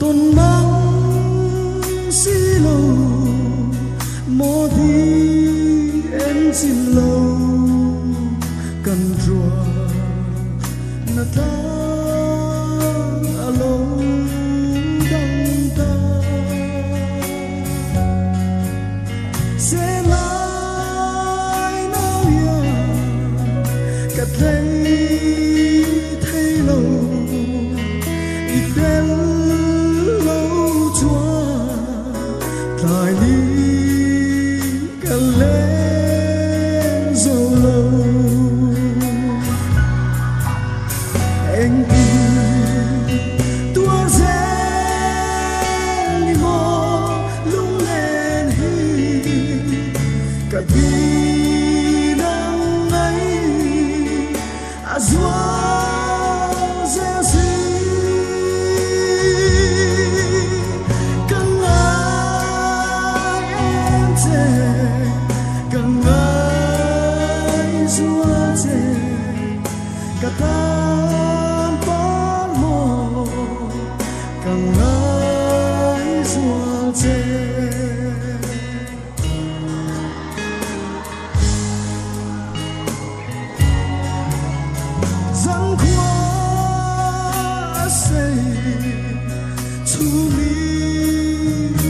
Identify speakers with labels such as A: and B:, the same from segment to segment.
A: tôn mang xí lâu mô đi em xin lâu cần rùa na ta lâu đăng ta sẽ lại nào ya cắt lấy thấy lâu ít đến lâu chúa lại đi cần lên dầu lâu anh đi tua rẽ limo lung lên hi cả vì nắng ấy azua rẽ gì cần ai em thế cần ai zua thế cả ta rằng qua say to me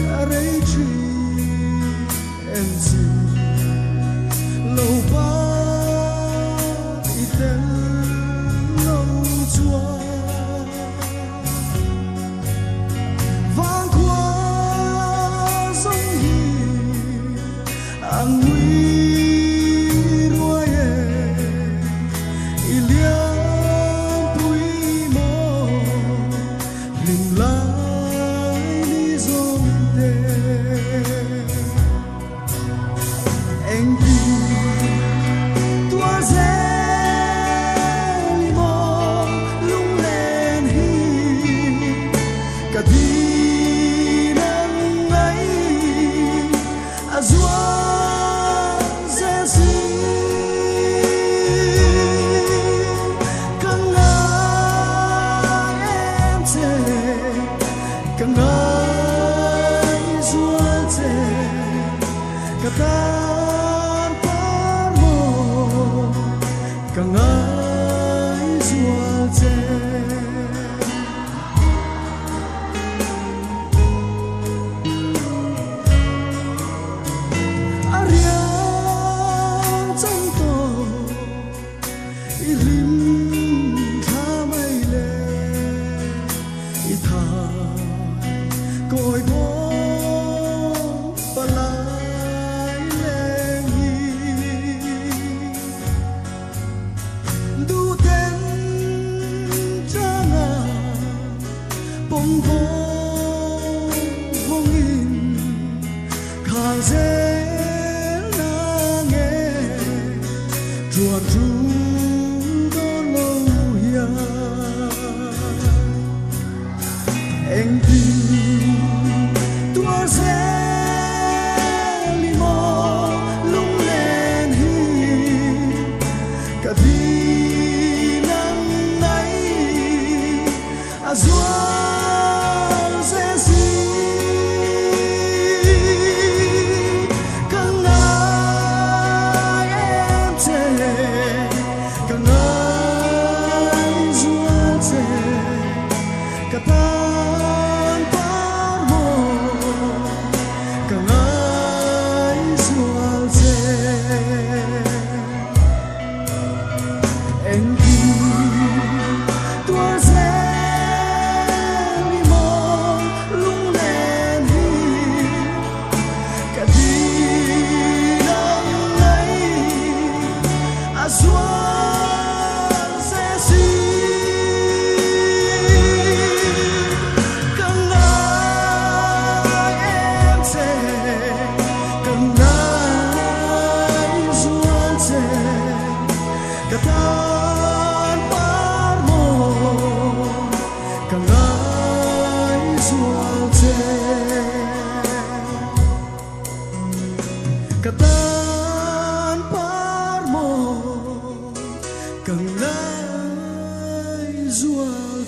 A: ở chi em gì lâu ba ít đến lâu chúa vang qua giống hi ang nguy ruồi anh đi tua rẽ limo lung lên hi cả đi nắng ấy azua rẽ gì cần ai em thế cần ai zua thế cả ta càng ai dùa dê ariang trong tổ ilim tha mây lê itha cội bó palai lên du tên cha ngà bông vô vong in khang dễ na nghe chuột ru đó lâu ya anh đi tua rẽ limo lung lên hi cả vì nắng ấy azua rẽ gì cần ai em thế cần ai dua thế cả tan par mo cần ai dua thế anh đi tua rẽ limo lung lên hi cả đi nắng ấy azua rẽ gì cần ai em thế cần ai dua thế cả ta Katan parmo kang lai zual